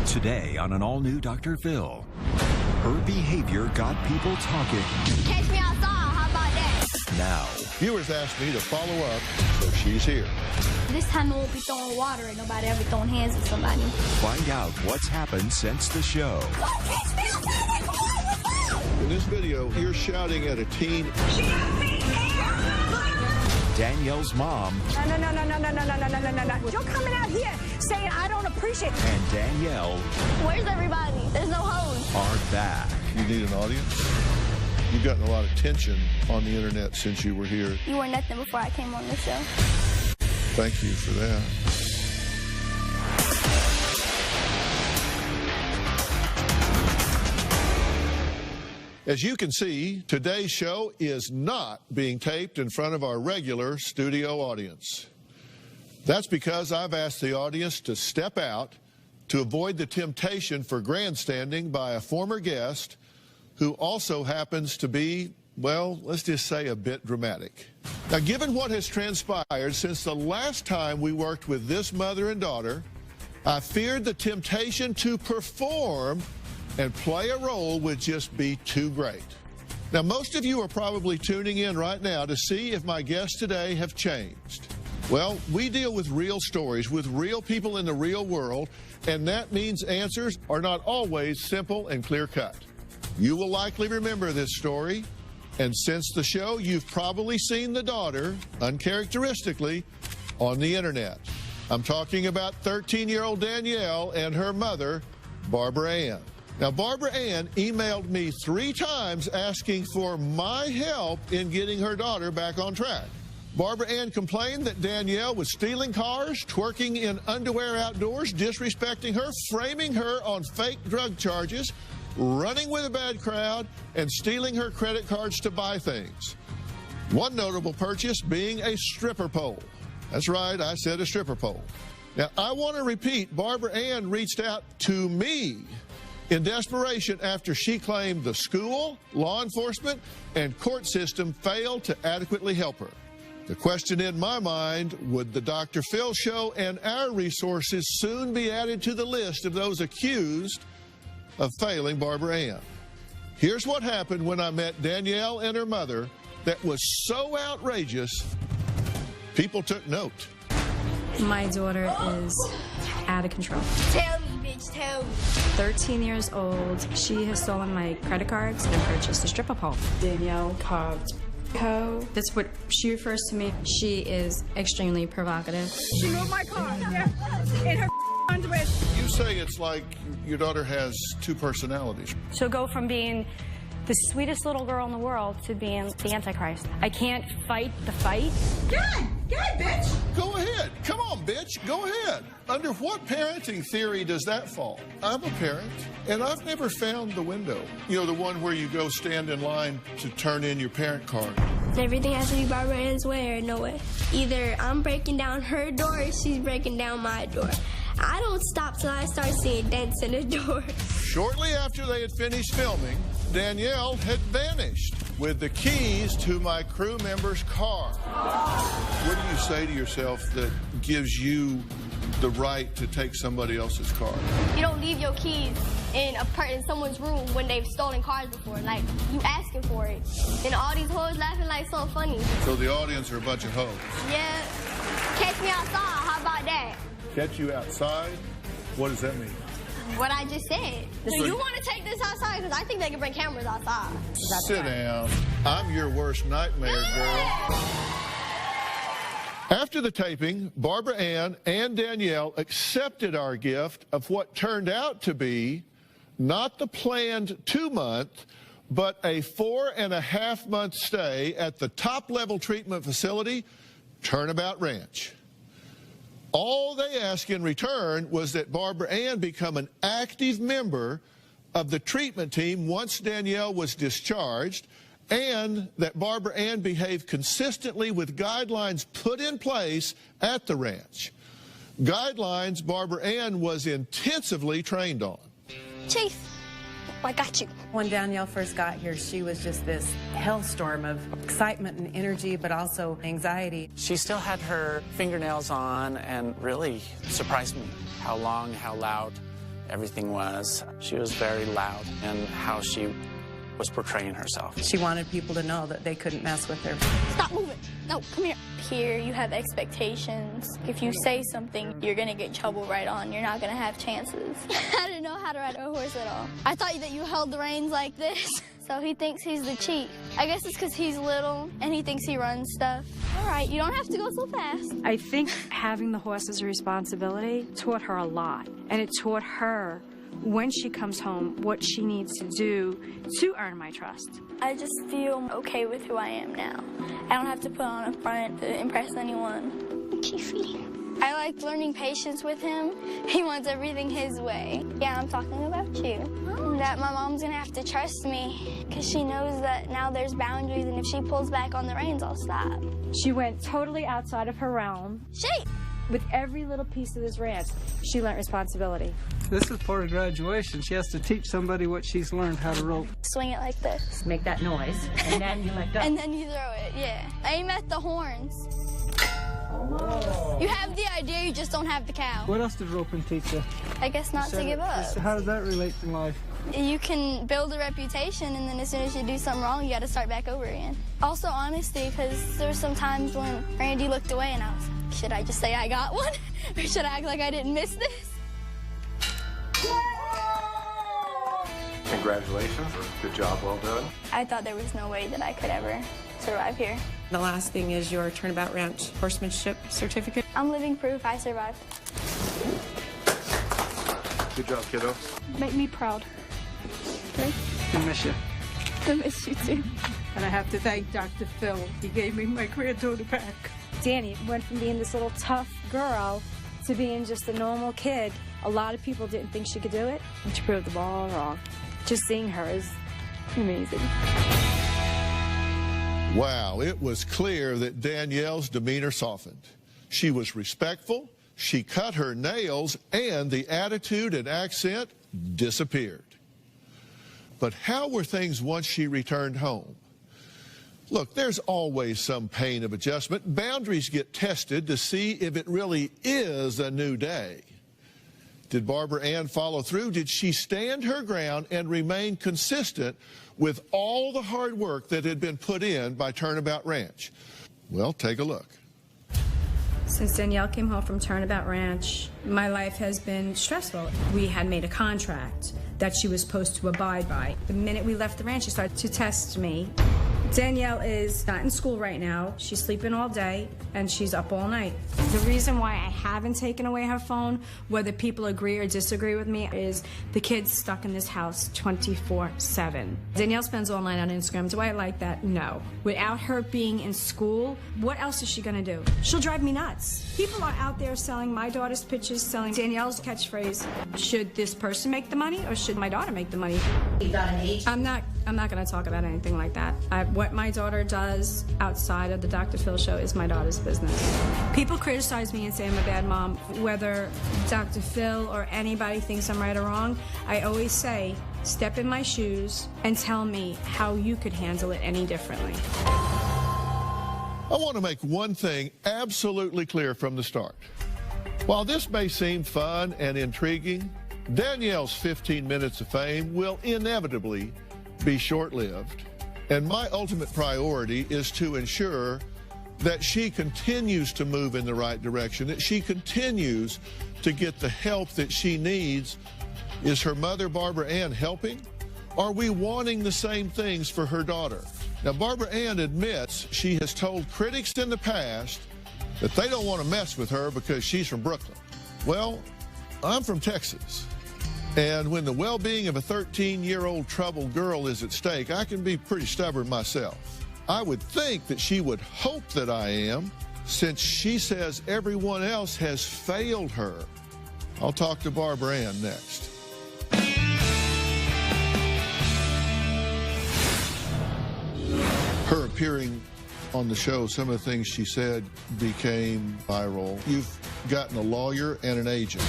Today on an all-new Dr. Phil, her behavior got people talking. Catch me outside, how about that? Now, viewers asked me to follow up, so she's here. This time I won't be throwing water and nobody ever throwing hands at somebody. Find out what's happened since the show. In this video, you're shouting at a teen. Danielle's mom. No. You're coming out here saying I don't appreciate it. And Danielle. Where's everybody? There's no hose. Are back. You need an audience? You've gotten a lot of attention on the internet since you were here. You were nothing before I came on the show. Thank you for that. As you can see, today's show is not being taped in front of our regular studio audience. That's because I've asked the audience to step out to avoid the temptation for grandstanding by a former guest who also happens to be, well, let's just say a bit dramatic. Now, given what has transpired since the last time we worked with this mother and daughter, I feared the temptation to perform and play a role would just be too great. Now, most of you are probably tuning in right now to see if my guests today have changed. Well, we deal with real stories, with real people in the real world, and that means answers are not always simple and clear-cut. You will likely remember this story, and since the show, you've probably seen the daughter, uncharacteristically, on the internet. I'm talking about 13-year-old Danielle and her mother, Barbara Ann. Now, Barbara Ann emailed me 3 times asking for my help in getting her daughter back on track. Barbara Ann complained that Danielle was stealing cars, twerking in underwear outdoors, disrespecting her, framing her on fake drug charges, running with a bad crowd, and stealing her credit cards to buy things. One notable purchase being a stripper pole. That's right, I said a stripper pole. Now, I want to repeat, Barbara Ann reached out to me in desperation after she claimed the school, law enforcement, and court system failed to adequately help her. The question in my mind, would the Dr. Phil show and our resources soon be added to the list of those accused of failing Barbara Ann? Here's what happened when I met Danielle and her mother that was so outrageous, people took note. My daughter is out of control. Tell me, bitch, tell me. 13 years old. She has stolen my credit cards and purchased a stripper pole. Danielle called Co. That's what she refers to me. She is extremely provocative. She moved my car in her underwear. You say it's like your daughter has 2 personalities. She'll go from being the sweetest little girl in the world to being the Antichrist. I can't fight the fight. Good, bitch. Go ahead. Come on, bitch. Go ahead. Under what parenting theory does that fall? I'm a parent, and I've never found the window. You know, the one where you go stand in line to turn in your parent card. Everything has to be Barbara Ann's way or no way. Either I'm breaking down her door or she's breaking down my door. I don't stop till I start seeing dents in the door. Shortly after they had finished filming, Danielle had vanished with the keys to my crew member's car. What do you say to yourself that gives you the right to take somebody else's car? You don't leave your keys in someone's room when they've stolen cars before. Like, you asking for it. And all these hoes laughing like so funny. So the audience are a bunch of hoes. Yeah. Catch me outside, how about that? Catch you outside? What does that mean? What I just said. Do you want to take this outside? Because I think they can bring cameras outside. Sit down. I'm your worst nightmare, girl. After the taping, Barbara Ann and Danielle accepted our gift of what turned out to be not the planned 2-month, but a 4.5-month stay at the top-level treatment facility, Turnabout Ranch. All they asked in return was that Barbara Ann become an active member of the treatment team once Danielle was discharged, and that Barbara Ann behave consistently with guidelines put in place at the ranch. Guidelines Barbara Ann was intensively trained on. Chief, I got you. When Danielle first got here, she was just this hellstorm of excitement and energy, but also anxiety. She still had her fingernails on and really surprised me how long, how loud, everything was. She was very loud in how she was portraying herself. She wanted people to know that they couldn't mess with her. Stop moving. No, come here. Here, you have expectations. If you say something, you're going to get in trouble right on. You're not going to have chances. I didn't know how to ride a horse at all. I thought that you held the reins like this. So he thinks he's the chief. I guess it's because he's little and he thinks he runs stuff. All right, you don't have to go so fast. I think having the horse as a responsibility taught her a lot. And it taught her, when she comes home, what she needs to do to earn my trust. I just feel okay with who I am now. I don't have to put on a front to impress anyone. Chiefy. I like learning patience with him. He wants everything his way. Yeah, I'm talking about you. That my mom's gonna have to trust me because she knows that now there's boundaries, and if she pulls back on the reins, I'll stop. She went totally outside of her realm. Shape! With every little piece of this ranch, she learned responsibility. This is part of graduation. She has to teach somebody what she's learned how to rope. Swing it like this. Make that noise, and then you let go. And then you throw it, yeah. Aim at the horns. You have the idea, you just don't have the cow. What else did roping teach you? I guess not to give up. How does that relate to life? You can build a reputation, and then as soon as you do something wrong, you got to start back over again. Also honesty, because there were some times when Randy looked away and I was like, should I just say I got one? Or should I act like I didn't miss this? Congratulations. Good job, well done. I thought there was no way that I could ever survive here. The last thing is your Turnabout Ranch horsemanship certificate. I'm living proof I survived. Good job, kiddo. Make me proud. I miss you. I miss you too. And I have to thank Dr. Phil. He gave me my granddaughter back. Danny went from being this little tough girl to being just a normal kid. A lot of people didn't think she could do it, and she proved them all wrong. Just seeing her is amazing. Wow, it was clear that Danielle's demeanor softened. She was respectful, she cut her nails, and the attitude and accent disappeared. But how were things once she returned home? Look, there's always some pain of adjustment. Boundaries get tested to see if it really is a new day. Did Barbara Ann follow through? Did she stand her ground and remain consistent with all the hard work that had been put in by Turnabout Ranch? Well, take a look. Since Danielle came home from Turnabout Ranch, my life has been stressful. We had made a contract that she was supposed to abide by. The minute we left the ranch, she started to test me. Danielle is not in school right now. She's sleeping all day, and she's up all night. The reason why I haven't taken away her phone, whether people agree or disagree with me, is the kid's stuck in this house 24/7. Danielle spends all night on Instagram. Do I like that? No. Without her being in school, what else is she gonna do? She'll drive me nuts. People are out there selling my daughter's pictures, selling Danielle's catchphrase. Should this person make the money, or should my daughter make the money? I'm not gonna talk about anything like that. What my daughter does outside of the Dr. Phil show is my daughter's business. People criticize me and say I'm a bad mom. Whether Dr. Phil or anybody thinks I'm right or wrong, I always say, step in my shoes and tell me how you could handle it any differently. I want to make one thing absolutely clear from the start. While this may seem fun and intriguing, Danielle's 15 minutes of fame will inevitably be short-lived. And my ultimate priority is to ensure that she continues to move in the right direction, that she continues to get the help that she needs. Is her mother, Barbara Ann, helping? Are we wanting the same things for her daughter? Now, Barbara Ann admits she has told critics in the past that they don't want to mess with her because she's from Brooklyn. Well, I'm from Texas. And when the well-being of a 13-year-old troubled girl is at stake, I can be pretty stubborn myself. I would think that she would hope that I am, since she says everyone else has failed her. I'll talk to Barbara Ann next. Her appearing on the show, some of the things she said became viral. You've gotten a lawyer and an agent.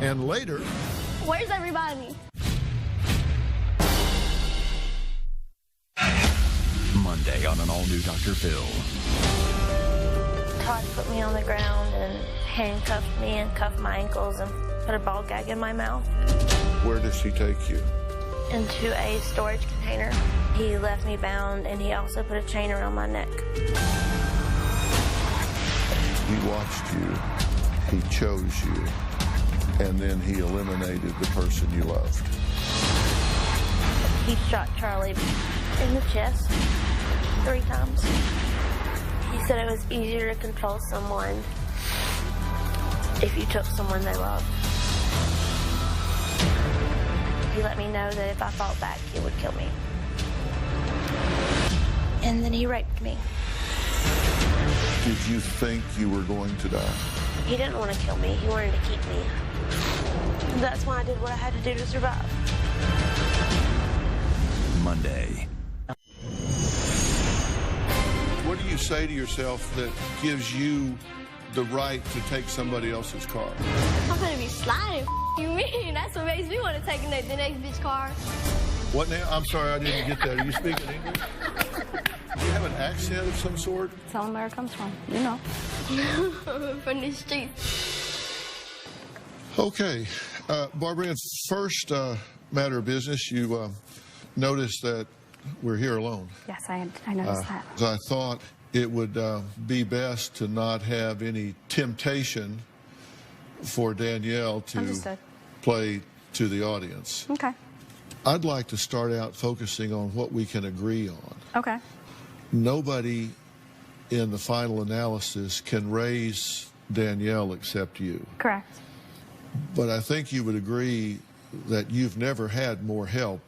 And later... Where's everybody? Monday on an all-new Dr. Phil. Todd put me on the ground and handcuffed me and cuffed my ankles and put a ball gag in my mouth. Where does he take you? Into a storage container. He left me bound, and he also put a chain around my neck. He watched you, he chose you, and then he eliminated the person you loved. He shot Charlie in the chest 3 times. He said it was easier to control someone if you took someone they loved. He let me know that if I fought back, he would kill me. And then he raped me. Did you think you were going to die? He didn't want to kill me. He wanted to keep me. That's why I did what I had to do to survive. Monday. What do you say to yourself that gives you the right to take somebody else's car? I'm gonna be sliding. You mean? That's what makes me want to take the next bitch car. What now? I'm sorry, I didn't get that. Are you speaking English? Do you have an accent of some sort? Tell them where it comes from. You know. From the streets. Okay. Barbara, in first matter of business, you noticed that we're here alone. Yes, I noticed that. I thought it would be best to not have any temptation for Danielle to Understood. play to the audience. Okay. I'd like to start out focusing on what we can agree on. Okay. Nobody in the final analysis can raise Danielle except you. Correct. But I think you would agree that you've never had more help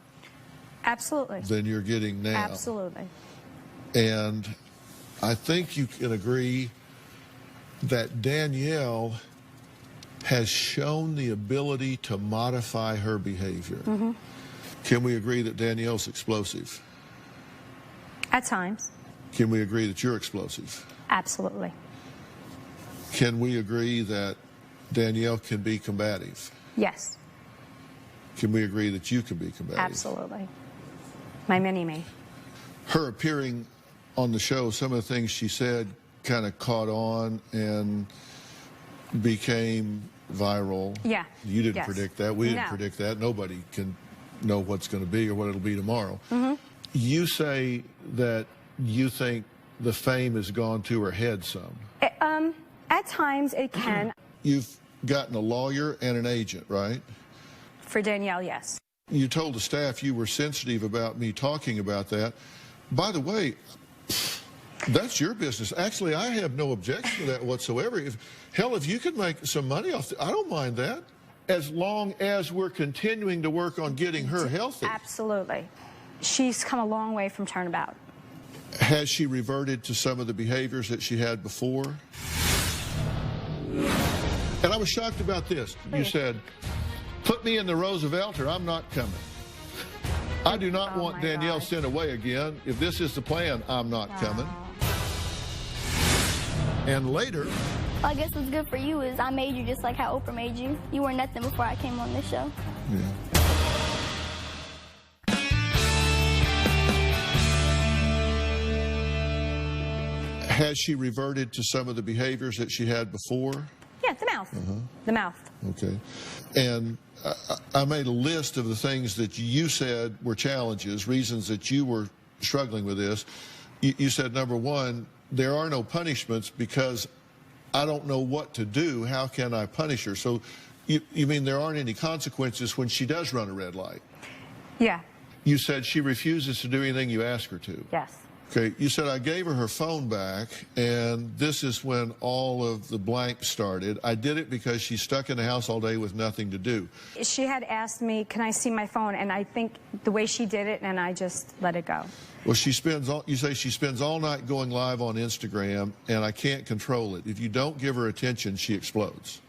Absolutely. than you're getting now. Absolutely. And I think you can agree that Danielle has shown the ability to modify her behavior. Mm-hmm. Can we agree that Danielle's explosive? At times. Can we agree that you're explosive? Absolutely. Can we agree that Danielle can be combative? Yes. Can we agree that you can be combative? Absolutely. My mini-me. Her appearing on the show, some of the things she said kind of caught on and became viral. Yeah. You didn't Yes. predict that. We didn't No. predict that. Nobody can know what's going to be or what it'll be tomorrow. Mm-hmm. You say that you think the fame has gone to her head some. At times it can. You've gotten a lawyer and an agent, right? For Danielle, yes. You told the staff you were sensitive about me talking about that. By the way, that's your business. Actually, I have no objection to that whatsoever. If you could make some money off it, I don't mind that, as long as we're continuing to work on getting her healthy. Absolutely. She's come a long way from Turnabout. Has she reverted to some of the behaviors that she had before? And I was shocked about this. You said, put me in the Roosevelt or I'm not coming. I do not want Danielle sent away again. If this is the plan, I'm not coming. And later... Well, I guess what's good for you is I made you just like how Oprah made you. You were nothing before I came on this show. Yeah. Has she reverted to some of the behaviors that she had before? Yeah, the mouth. The mouth. Okay. And I made a list of the things that you said were challenges, reasons that you were struggling with this. You said, number one, there are no punishments because I don't know what to do. How can I punish her? So you mean there aren't any consequences when she does run a red light? Yeah. You said she refuses to do anything you ask her to. Yes. Okay, you said I gave her phone back, and this is when all of the blanks started. I did it because she's stuck in the house all day with nothing to do. She had asked me, can I see my phone? And I think the way she did it, and I just let it go. Well, you say she spends all night going live on Instagram, and I can't control it. If you don't give her attention, she explodes.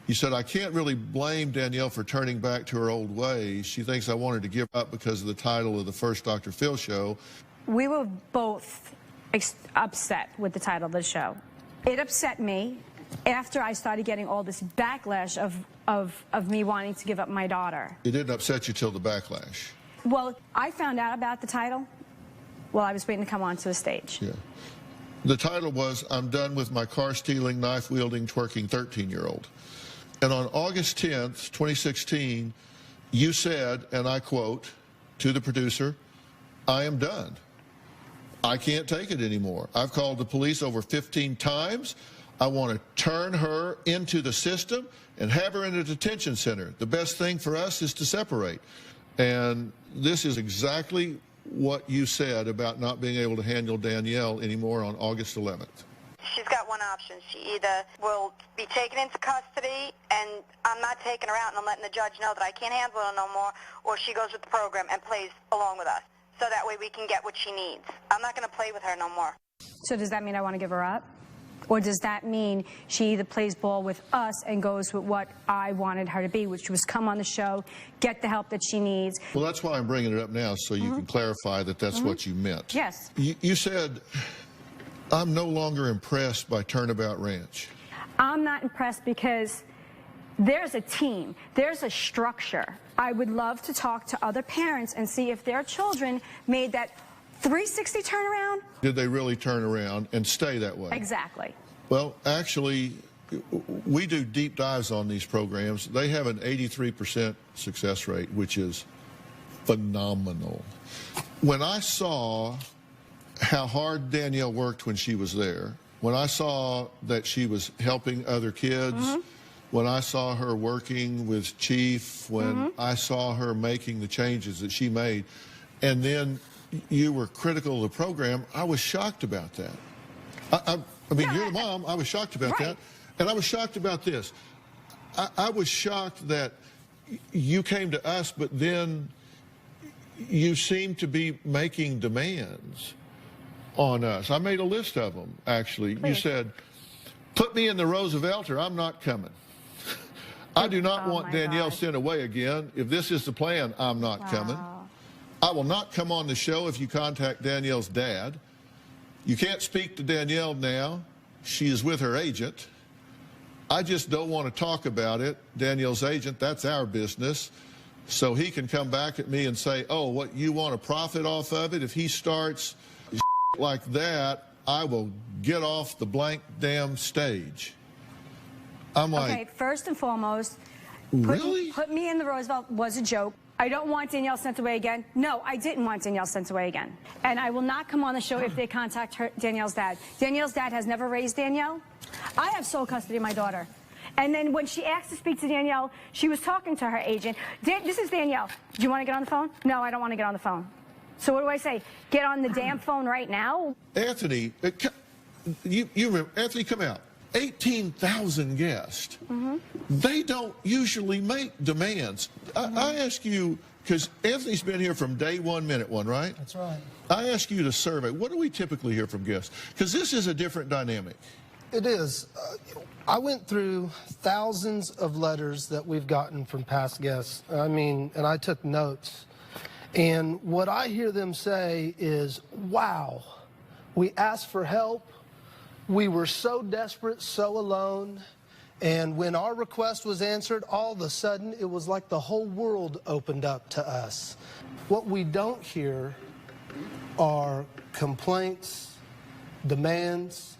You said, I can't really blame Danielle for turning back to her old ways. She thinks I wanted to give up because of the title of the first Dr. Phil show. We were both upset with the title of the show. It upset me after I started getting all this backlash of me wanting to give up my daughter. It didn't upset you till the backlash. Well, I found out about the title while I was waiting to come onto the stage. Yeah. The title was, I'm done with my car-stealing, knife-wielding, twerking 13-year-old. And on August 10th, 2016, you said, and I quote to the producer, "I am done. I can't take it anymore. I've called the police over 15 times. I want to turn her into the system and have her in a detention center. The best thing for us is to separate." And this is exactly what you said about not being able to handle Danielle anymore on August 11th. She's got one option. She either will be taken into custody, and I'm not taking her out and I'm letting the judge know that I can't handle her no more, or she goes with the program and plays along with us. So that way we can get what she needs. I'm not going to play with her no more. So does that mean I want to give her up? Or does that mean she either plays ball with us and goes with what I wanted her to be, which was come on the show, get the help that she needs? Well, that's why I'm bringing it up now, so you can clarify that that's what you meant. Yes. You said, "I'm no longer impressed by Turnabout Ranch." I'm not impressed because there's a team, there's a structure. I would love to talk to other parents and see if their children made that 360 turnaround. Did they really turn around and stay that way? Exactly. Well, actually, we do deep dives on these programs. They have an 83% success rate, which is phenomenal. When I saw how hard Danielle worked when she was there, when I saw that she was helping other kids, when I saw her working with Chief, when I saw her making the changes that she made, and then you were critical of the program, I was shocked about that. I mean, you're the mom. I was shocked about that. And I was shocked about this. I was shocked that you came to us, but then you seemed to be making demands on us. I made a list of them, actually. Please. You said, "Put me in the Roosevelt or I'm not coming." I do not want Danielle sent away again. If this is the plan, I'm not coming. I will not come on the show if you contact Danielle's dad. You can't speak to Danielle now. She is with her agent. I just don't want to talk about it. Danielle's agent, that's our business. So he can come back at me and say, "Oh, what, you want to profit off of it?" If he starts like that, I will get off the blank damn stage. I'm like, okay, first and foremost, really? Put me in the Roosevelt was a joke. I don't want Danielle sent away again. No, I didn't want Danielle sent away again. And I will not come on the show if they contact Danielle's dad. Danielle's dad has never raised Danielle. I have sole custody of my daughter. And then when she asked to speak to Danielle, she was talking to her agent. This is Danielle. Do you want to get on the phone? No, I don't want to get on the phone. So what do I say? Get on the damn phone right now? Anthony, you remember, Anthony, come out. 18,000 guests. They don't usually make demands. I ask you, because Anthony's been here from day one, minute one, right? That's right. I ask you to survey. What do we typically hear from guests? Because this is a different dynamic. It is. I went through thousands of letters that we've gotten from past guests. I mean, and I took notes. And what I hear them say is, "Wow, we asked for help. We were so desperate, so alone, and when our request was answered, all of a sudden, it was like the whole world opened up to us." What we don't hear are complaints, demands,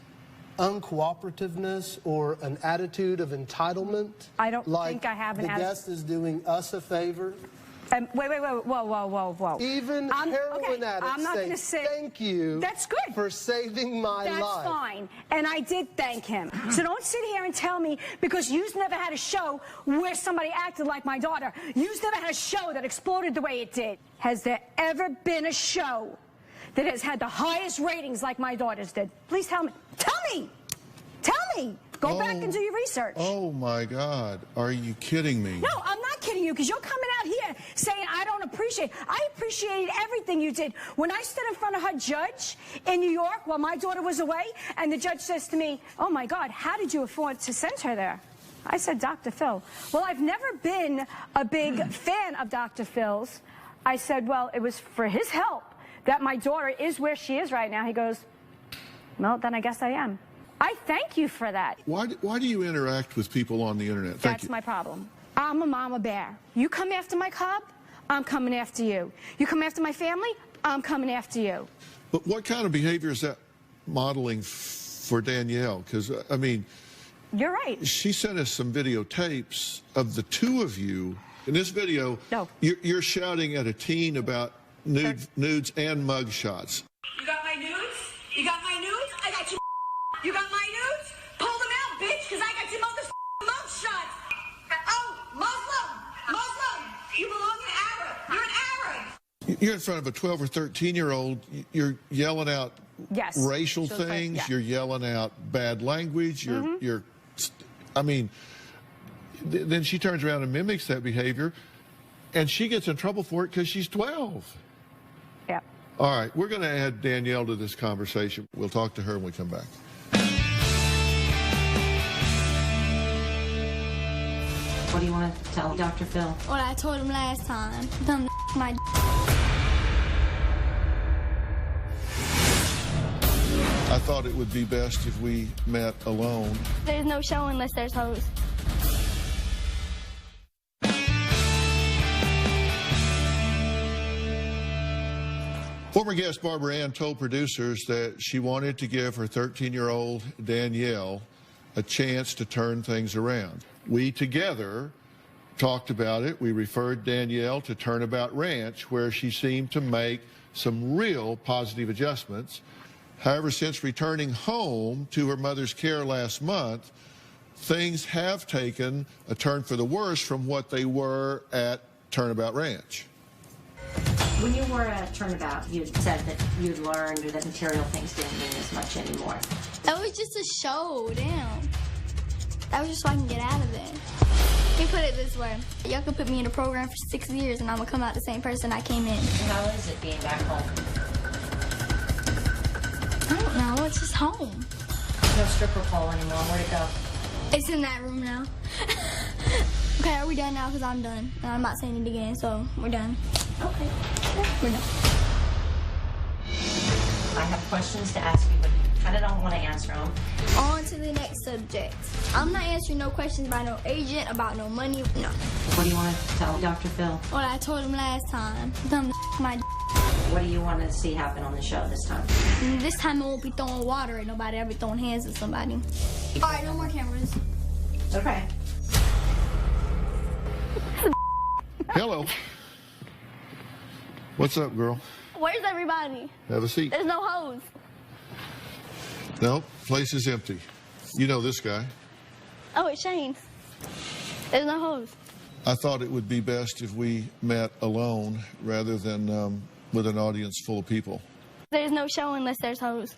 uncooperativeness, or an attitude of entitlement. I don't think I have an attitude. The guest is doing us a favor. Wait, whoa. Even heroin addicts say, "Thank you." That's good. For saving my life. That's fine. And I did thank him. So don't sit here and tell me, because you've never had a show where somebody acted like my daughter. You've never had a show that exploded the way it did. Has there ever been a show that has had the highest ratings like my daughter's did? Please tell me. Tell me. Tell me. Go back and do your research. Oh, my God. Are you kidding me? No, I'm not kidding you, because you're coming out here saying I don't appreciate. I appreciated everything you did. When I stood in front of her judge in New York while my daughter was away, and the judge says to me, "Oh, my God, how did you afford to send her there?" I said, "Dr. Phil." Well, I've never been a big fan of Dr. Phil's. I said, "Well, it was for his help that my daughter is where she is right now." He goes, "Well, then I guess I am." I thank you for that. Why do you interact with people on the internet? That's my problem. I'm a mama bear. You come after my cub, I'm coming after you. You come after my family, I'm coming after you. But what kind of behavior is that modeling for Danielle? Because, I mean, You're right. She sent us some videotapes of the two of you. In this video, you're shouting at a teen about nudes and mug shots. You got my nudes? You got my nudes? I got you. You got my nudes? Pull them out, bitch, because I got your mug shots. Oh, Muslim. You belong in Arab. You're an Arab. You're in front of a 12 or 13-year-old. You're yelling out racial things. You're yelling out bad language. I mean, then she turns around and mimics that behavior, and she gets in trouble for it because she's 12. Yeah. All right, we're going to add Danielle to this conversation. We'll talk to her when we come back. What do you want to tell Dr. Phil? What I told him last time. Dumb my I thought it would be best if we met alone. There's no show unless there's hoes. Former guest Barbara Ann told producers that she wanted to give her 13-year-old Danielle a chance to turn things around. We together talked about it. We referred Danielle to Turnabout Ranch, where she seemed to make some real positive adjustments. However, since returning home to her mother's care last month, things have taken a turn for the worse from what they were at Turnabout Ranch. When you were at Turnabout, you said that you'd learned that material things didn't mean as much anymore. That was just a show, damn. That was just so I can get out of there. Let me put it this way. Y'all could put me in a program for 6 years and I'm gonna come out the same person I came in. How is it being back home? I don't know, it's just home. No stripper pole anymore, where'd it go? It's in that room now. Okay, are we done now? Because I'm done. And I'm not saying it again, so we're done. Okay, yeah, we're done. I have questions to ask you, but you kind of don't want to answer them. On to the next subject. I'm not answering no questions about no agent, about no money, no. What do you want to tell Dr. Phil? What I told him last time. Dumb my What do you want to see happen on the show this time? This time I won't be throwing water at nobody. I'll be throwing hands at somebody. All right, no more cameras. Okay. Hello. What's up, girl? Where's everybody? Have a seat. There's no hose. No, place is empty. You know this guy. Oh, it's Shane's. There's no hose. I thought it would be best if we met alone rather than with an audience full of people. There's no show unless there's hose.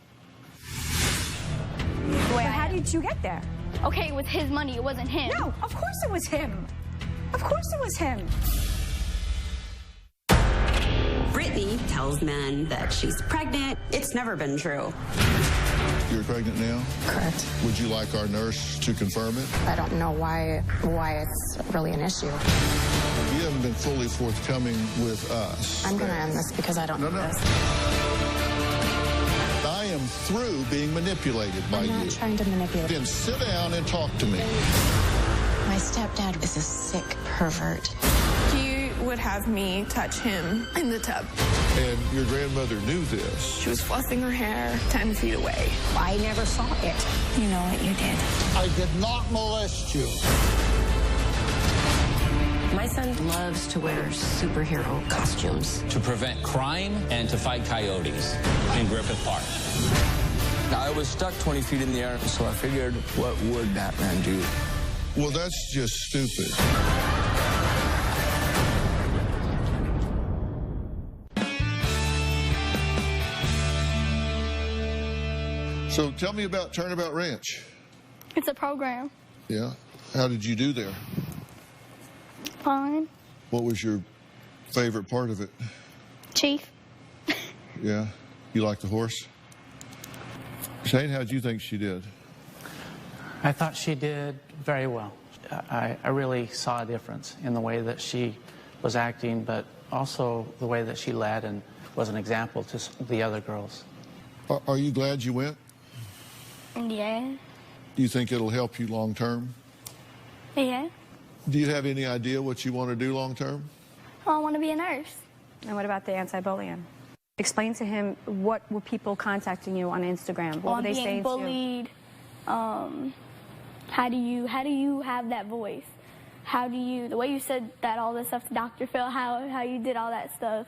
Well, how did you get there? Okay, it was his money. It wasn't him. No, of course it was him. Of course it was him. Brittany tells men that she's pregnant. It's never been true. You're pregnant now? Correct. Would you like our nurse to confirm it? I don't know why it's really an issue. You haven't been fully forthcoming with us. I'm going to end this because I don't know this. I am through being manipulated by you. I'm not trying to manipulate. Then sit down and talk to me. My stepdad is a sick pervert. He would have me touch him in the tub. And your grandmother knew this. She was fluffing her hair 10 feet away. I never saw it. You know what you did. I did not molest you. My son loves to wear superhero costumes. To prevent crime and to fight coyotes in Griffith Park. I was stuck 20 feet in the air, so I figured, what would Batman do? Well, that's just stupid. So tell me about Turnabout Ranch. It's a program. Yeah. How did you do there? Fine. What was your favorite part of it? Chief. Yeah. You like the horse? Shane, how'd you think she did? I thought she did very well. I really saw a difference in the way that she was acting, but also the way that she led and was an example to the other girls. Are you glad you went? Yeah. Do you think it'll help you long term? Yeah. Do you have any idea what you want to do long term? Oh, I want to be a nurse. And what about the anti-bullying? Explain to him, what were people contacting you on Instagram? What were they saying to you? I'm being bullied. How do you have that voice? The way you said that all this stuff to Dr. Phil, how you did all that stuff.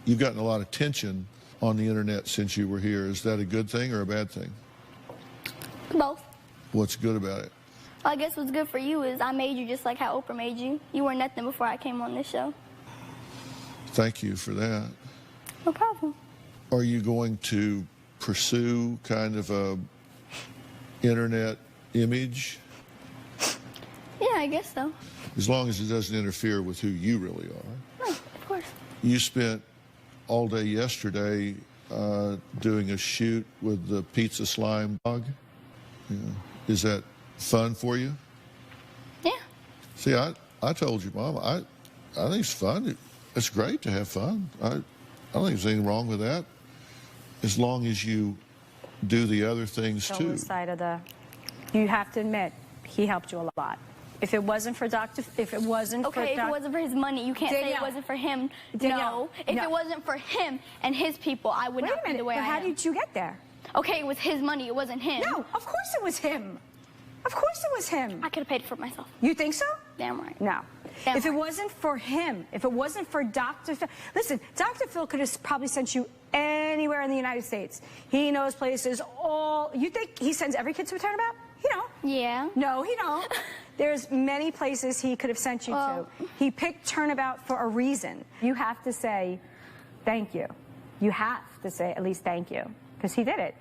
You've gotten a lot of attention on the internet since you were here. Is that a good thing or a bad thing? Both. What's good about it? Well, I guess what's good for you is I made you just like how Oprah made you. You were nothing before I came on this show. Thank you for that. No problem. Are you going to pursue kind of a internet image? Yeah, I guess so. As long as it doesn't interfere with who you really are. No, of course. You spent all day yesterday doing a shoot with the pizza slime dog. Yeah. Is that fun for you? Yeah. See, I told you, Mom, I think it's fun. It's great to have fun. I don't think there's anything wrong with that, as long as you do the other things too. You have to admit, he helped you a lot. If it wasn't for if it wasn't for his money, you can't say it wasn't for him. No. If it wasn't for him and his people, I would not be the way I am. How did you get there? Okay, it was his money. It wasn't him. No, of course it was him. Of course it was him. I could have paid for it myself. You think so? Damn right. No. If it wasn't for him, if it wasn't for Dr. Phil, listen, Dr. Phil could have probably sent you anywhere in the United States. He knows places you think he sends every kid to a turnabout? He don't. Yeah. No, he don't. There's many places he could have sent you to. He picked Turnabout for a reason. You have to say thank you. You have to say at least thank you, because he did it.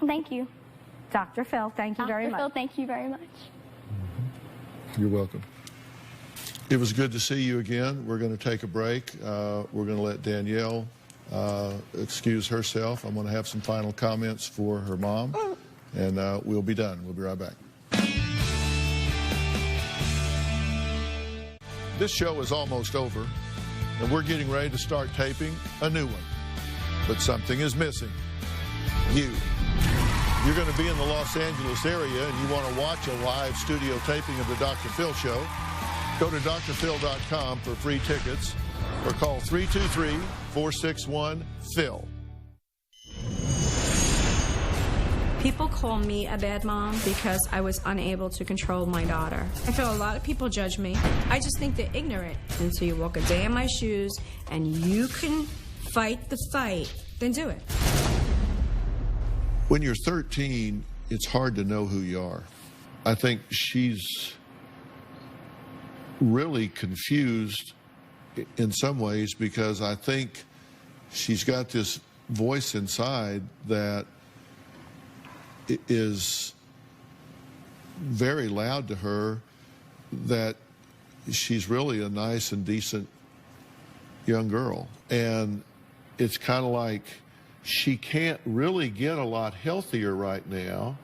Thank you. Dr. Phil, thank you very much. Dr. Phil, thank you very much. You're welcome. It was good to see you again. We're going to take a break. We're going to let Danielle excuse herself. I'm going to have some final comments for her mom, and we'll be done. We'll be right back. This show is almost over, and we're getting ready to start taping a new one. But something is missing. You. You're going to be in the Los Angeles area and you want to watch a live studio taping of the Dr. Phil Show, go to drphil.com for free tickets or call 323-461-PHIL. People call me a bad mom because I was unable to control my daughter. I feel a lot of people judge me. I just think they're ignorant. Until you walk a day in my shoes and you can fight the fight, then do it. When you're 13, it's hard to know who you are. I think she's really confused in some ways because I think she's got this voice inside that is very loud to her that she's really a nice and decent young girl. And it's kind of like she can't really get a lot healthier right now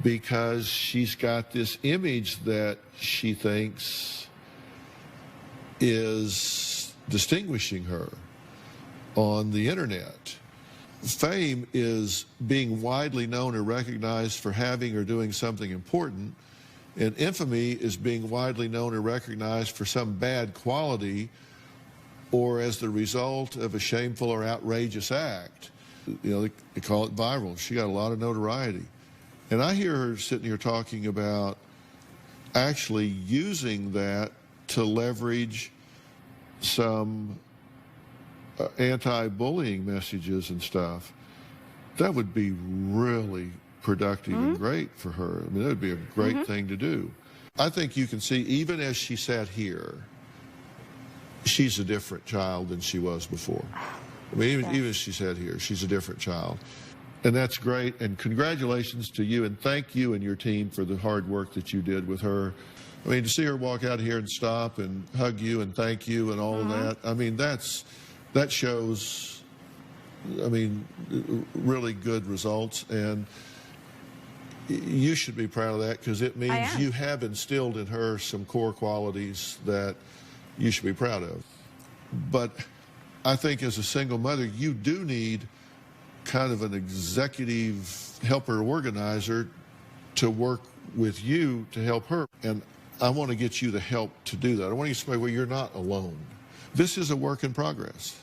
because she's got this image that she thinks is distinguishing her on the internet. Fame is being widely known or recognized for having or doing something important, and infamy is being widely known or recognized for some bad quality or as the result of a shameful or outrageous act. You know, they call it viral. She got a lot of notoriety. And I hear her sitting here talking about actually using that to leverage some anti-bullying messages and stuff. That would be really productive and great for her. I mean, that would be a great thing to do. I think you can see, even as she sat here, she's a different child than she was before. I mean, even as she sat here, she's a different child. And that's great. And congratulations to you, and thank you and your team for the hard work that you did with her. I mean, to see her walk out here and stop and hug you and thank you and all of that, I mean, that shows, I mean, really good results. And you should be proud of that because it means you have instilled in her some core qualities that you should be proud of. But I think as a single mother, you do need kind of an executive helper organizer to work with you to help her. And I want to get you the help to do that. I want you to say, well, you're not alone. This is a work in progress.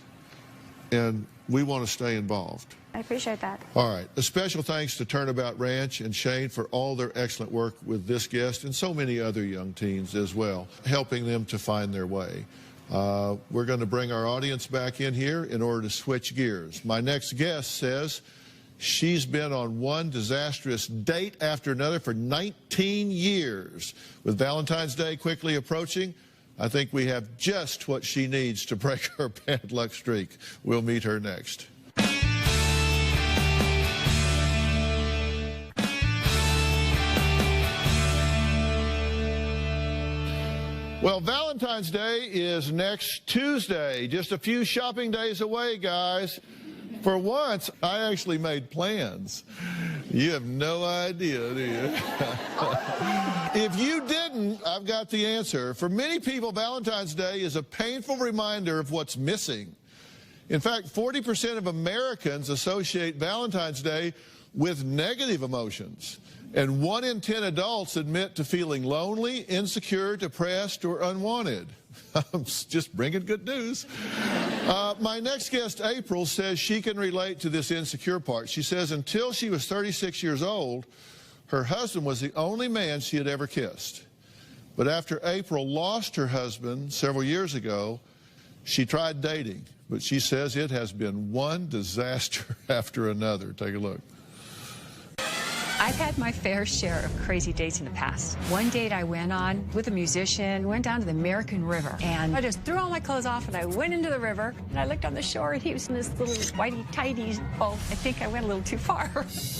and we want to stay involved. I appreciate that. All right. A special thanks to Turnabout Ranch and Shane for all their excellent work with this guest and so many other young teens as well, helping them to find their way. We're going to bring our audience back in here in order to switch gears. My next guest says she's been on one disastrous date after another for 19 years. With Valentine's Day quickly approaching, I think we have just what she needs to break her bad luck streak. We'll meet her next. Well, Valentine's Day is next Tuesday, just a few shopping days away, guys. For once, I actually made plans. You have no idea, do you? If you didn't, I've got the answer. For many people, Valentine's Day is a painful reminder of what's missing. In fact, 40% of Americans associate Valentine's Day with negative emotions. And 1 in 10 adults admit to feeling lonely, insecure, depressed, or unwanted. I'm just bringing good news. My next guest, April, says she can relate to this insecure part. She says until she was 36 years old, her husband was the only man she had ever kissed. But after April lost her husband several years ago, she tried dating. But she says it has been one disaster after another. Take a look. I've had my fair share of crazy dates in the past. One date I went on with a musician, went down to the American River, and I just threw all my clothes off and I went into the river, and I looked on the shore and he was in this little whitey-tighty. Oh, I think I went a little too far.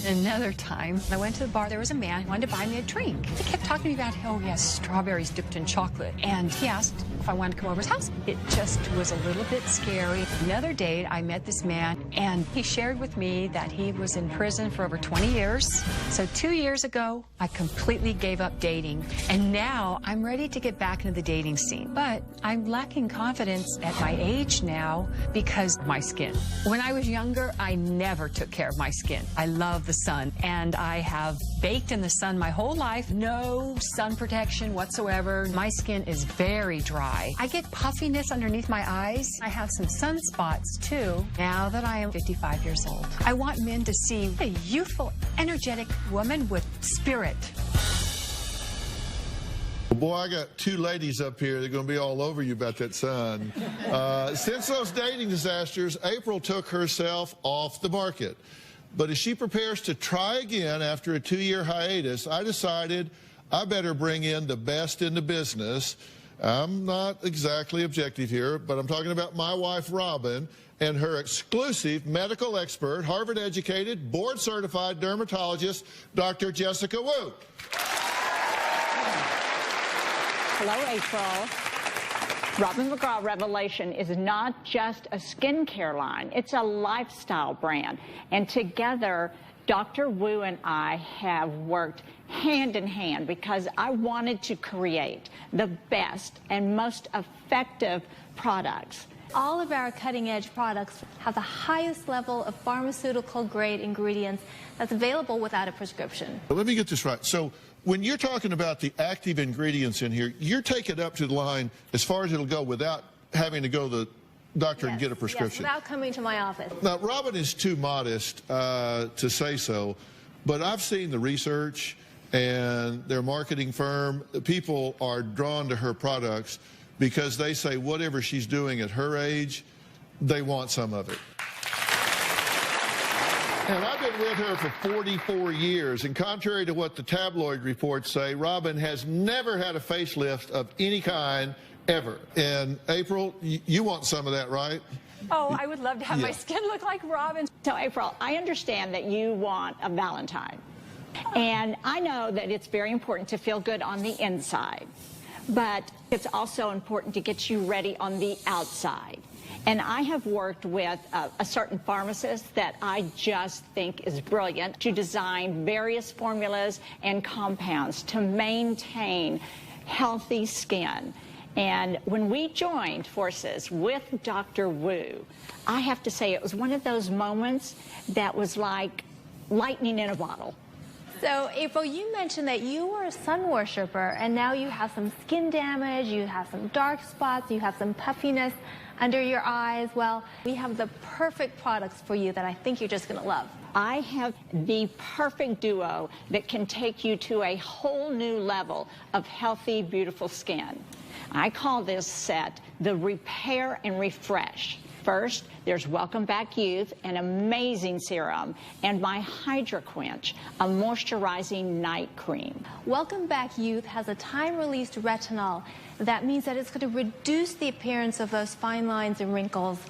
Another time, I went to the bar, there was a man who wanted to buy me a drink. He kept talking to me about how he has strawberries dipped in chocolate, and he asked if I wanted to come over to his house. It just was a little bit scary. Another date, I met this man, and he shared with me that he was in prison for over 20 years. So 2 years ago, I completely gave up dating, and now I'm ready to get back into the dating scene. But I'm lacking confidence at my age now because of my skin. When I was younger, I never took care of my skin. I love the sun, and I have baked in the sun my whole life. No sun protection whatsoever. My skin is very dry. I get puffiness underneath my eyes. I have some sunspots too, now that I am 55 years old. I want men to see a youthful, energetic woman with spirit. Boy, I got two ladies up here. They're going to be all over you about that sun. Since those dating disasters, April took herself off the market. But as she prepares to try again after a 2-year hiatus, I decided I better bring in the best in the business. I'm not exactly objective here, but I'm talking about my wife, Robin, and her exclusive medical expert, Harvard-educated, board-certified dermatologist, Dr. Jessica Wu. Hello, April. Robin McGraw Revelation is not just a skincare line, it's a lifestyle brand. And together, Dr. Wu and I have worked hand in hand because I wanted to create the best and most effective products. All of our cutting-edge products have the highest level of pharmaceutical-grade ingredients that's available without a prescription. Let me get this right. So when you're talking about the active ingredients in here, you're taking it up to the line as far as it'll go without having to go to the doctor and get a prescription. Yes, without coming to my office. Now, Robin is too modest to say so, but I've seen the research and their marketing firm. People are drawn to her products because they say whatever she's doing at her age, they want some of it. And I've been with her for 44 years, and contrary to what the tabloid reports say, Robin has never had a facelift of any kind ever. And April, you want some of that, right? Oh, I would love to have my skin look like Robin. So, April, I understand that you want a Valentine. And I know that it's very important to feel good on the inside. But it's also important to get you ready on the outside. And I have worked with a certain pharmacist that I just think is brilliant to design various formulas and compounds to maintain healthy skin. And when we joined forces with Dr. Wu, I have to say it was one of those moments that was like lightning in a bottle. So, April, you mentioned that you were a sun worshiper, and now you have some skin damage, you have some dark spots, you have some puffiness under your eyes. Well, we have the perfect products for you that I think you're just going to love. I have the perfect duo that can take you to a whole new level of healthy, beautiful skin. I call this set the Repair and Refresh. First, there's Welcome Back Youth, an amazing serum, and my Hydra Quench, a moisturizing night cream. Welcome Back Youth has a time-released retinol. That means that it's going to reduce the appearance of those fine lines and wrinkles,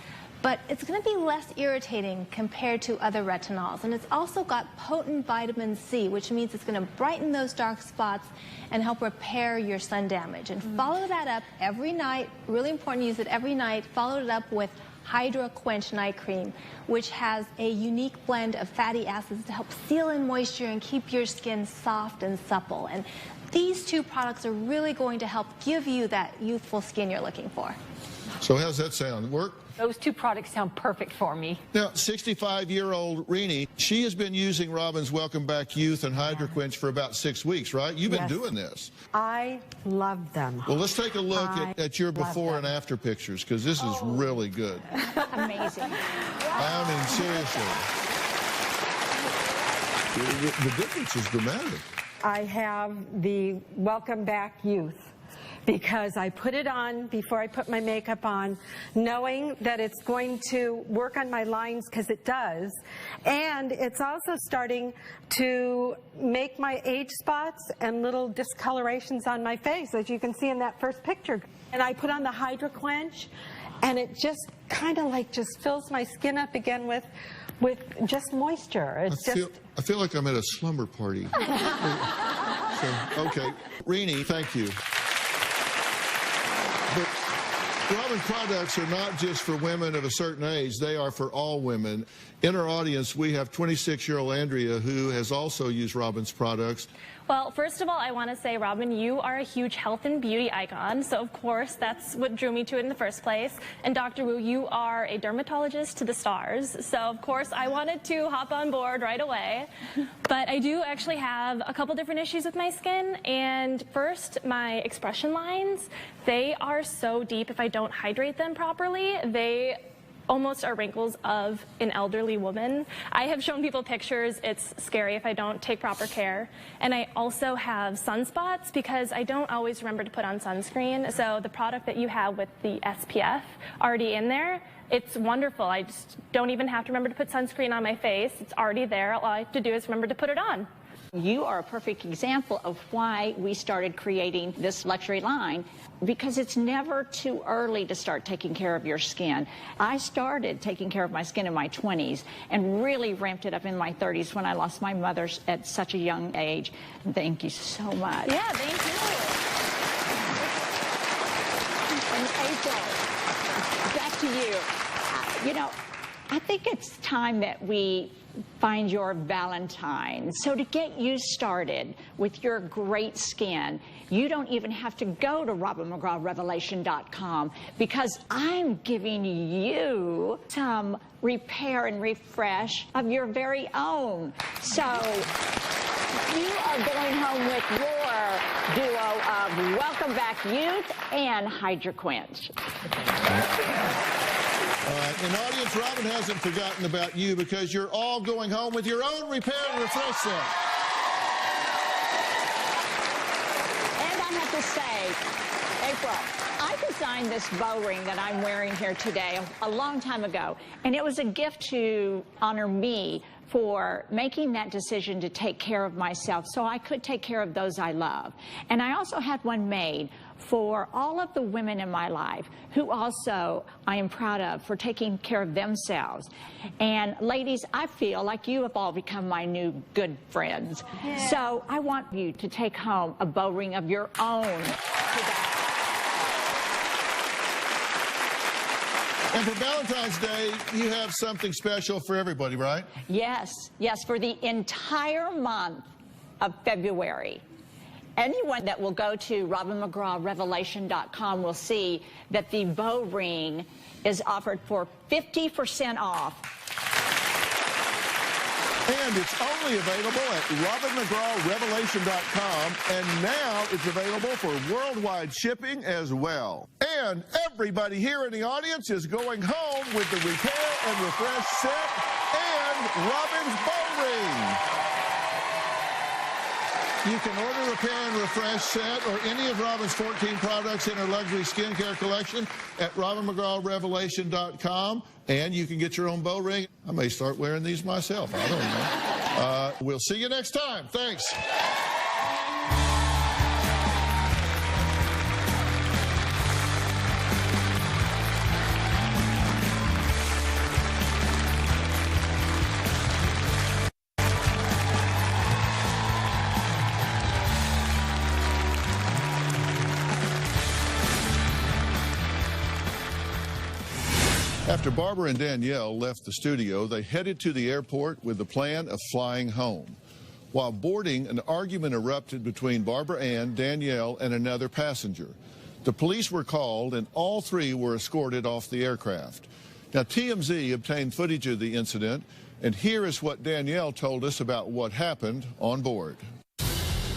but it's going to be less irritating compared to other retinols. And it's also got potent vitamin C, which means it's going to brighten those dark spots and help repair your sun damage. And follow that up every night. Really important to use it every night. Follow it up with Hydra Quench Night Cream, which has a unique blend of fatty acids to help seal in moisture and keep your skin soft and supple. And these two products are really going to help give you that youthful skin you're looking for. So how's that sound? Work? Those two products sound perfect for me. Now, 65-year-old Renee, she has been using Robin's Welcome Back Youth and Hydra Quench for about 6 weeks, right? You've been doing this. I love them. Well, let's take a look at your before and after pictures, because this is really good. Amazing. I mean, seriously. The difference is dramatic. I have the Welcome Back Youth, because I put it on before I put my makeup on, knowing that it's going to work on my lines, because it does, and it's also starting to make my age spots and little discolorations on my face, as you can see in that first picture. And I put on the Hydra Quench, and it just kind of like just fills my skin up again with just moisture. It's I feel like I'm at a slumber party. Okay, Renee, thank you. But Robin products are not just for women of a certain age, they are for all women. In our audience, we have 26-year-old Andrea, who has also used Robin's products. Well, first of all, I want to say, Robin, you are a huge health and beauty icon, so of course that's what drew me to it in the first place. And Dr. Wu, you are a dermatologist to the stars, so of course I wanted to hop on board right away. But I do actually have a couple different issues with my skin, and first, my expression lines, they are so deep if I don't hydrate them properly. They almost are wrinkles of an elderly woman. I have shown people pictures. It's scary if I don't take proper care. And I also have sunspots because I don't always remember to put on sunscreen. So the product that you have with the SPF already in there, it's wonderful. I just don't even have to remember to put sunscreen on my face. It's already there. All I have to do is remember to put it on. You are a perfect example of why we started creating this luxury line, because it's never too early to start taking care of your skin. I started taking care of my skin in my 20s and really ramped it up in my 30s when I lost my mother at such a young age. Thank you so much. Yeah, thank you. And April, back to you. You know, I think it's time that we find your Valentine. So to get you started with your great skin, you don't even have to go to RobinMcGrawRevelation.com, because I'm giving you some repair and refresh of your very own. So you are going home with your duo of Welcome Back Youth and Hydra Quench. And audience, Robin hasn't forgotten about you, because you're all going home with your own repair and refresh set. And I have to say, April, I designed this bow ring that I'm wearing here today a long time ago, and it was a gift to honor me for making that decision to take care of myself so I could take care of those I love. And I also had one made for all of the women in my life who also I am proud of for taking care of themselves. And ladies, I feel like you have all become my new good friends. Yeah. So I want you to take home a bow ring of your own today. And for Valentine's Day, you have something special for everybody, right? Yes, yes, for the entire month of February. Anyone that will go to RobinMcGrawRevelation.com will see that the bow ring is offered for 50% off. And it's only available at RobinMcGrawRevelation.com, and now it's available for worldwide shipping as well. And everybody here in the audience is going home with the Repair and Refresh set and Robin's bow ring. You can order Repair and Refresh set or any of Robin's 14 products in her luxury skincare collection at RobinMcGrawRevelation.com, and you can get your own bow ring. I may start wearing these myself. I don't know. We'll see you next time. Thanks. After Barbara and Danielle left the studio, they headed to the airport with the plan of flying home. While boarding, an argument erupted between Barbara Ann, Danielle, and another passenger. The police were called, and all three were escorted off the aircraft. Now, TMZ obtained footage of the incident, and here is what Danielle told us about what happened on board.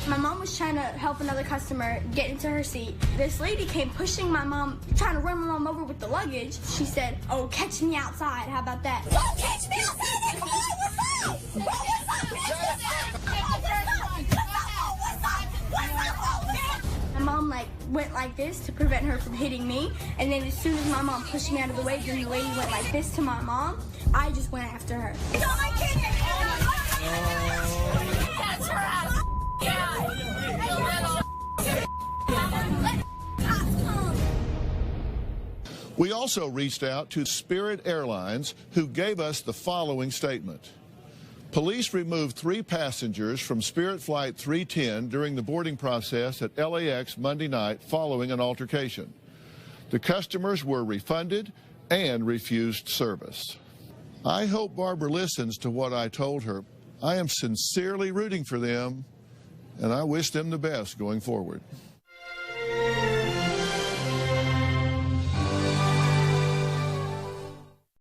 My mom was trying to help another customer get into her seat. This lady came pushing my mom, trying to run my mom over with the luggage. She said, "Oh, catch me outside. How about that?" "Don't catch me outside! Come on, what's up? My mom went like this to prevent her from hitting me, and then as soon as my mom pushed me out of the way, then the lady went like this to my mom. I just went after her. That's her. We also reached out to Spirit Airlines, who gave us the following statement. Police removed 3 passengers from Spirit Flight 310 during the boarding process at LAX Monday night following an altercation. The customers were refunded and refused service. I hope Barbara listens to what I told her. I am sincerely rooting for them, and I wish them the best going forward.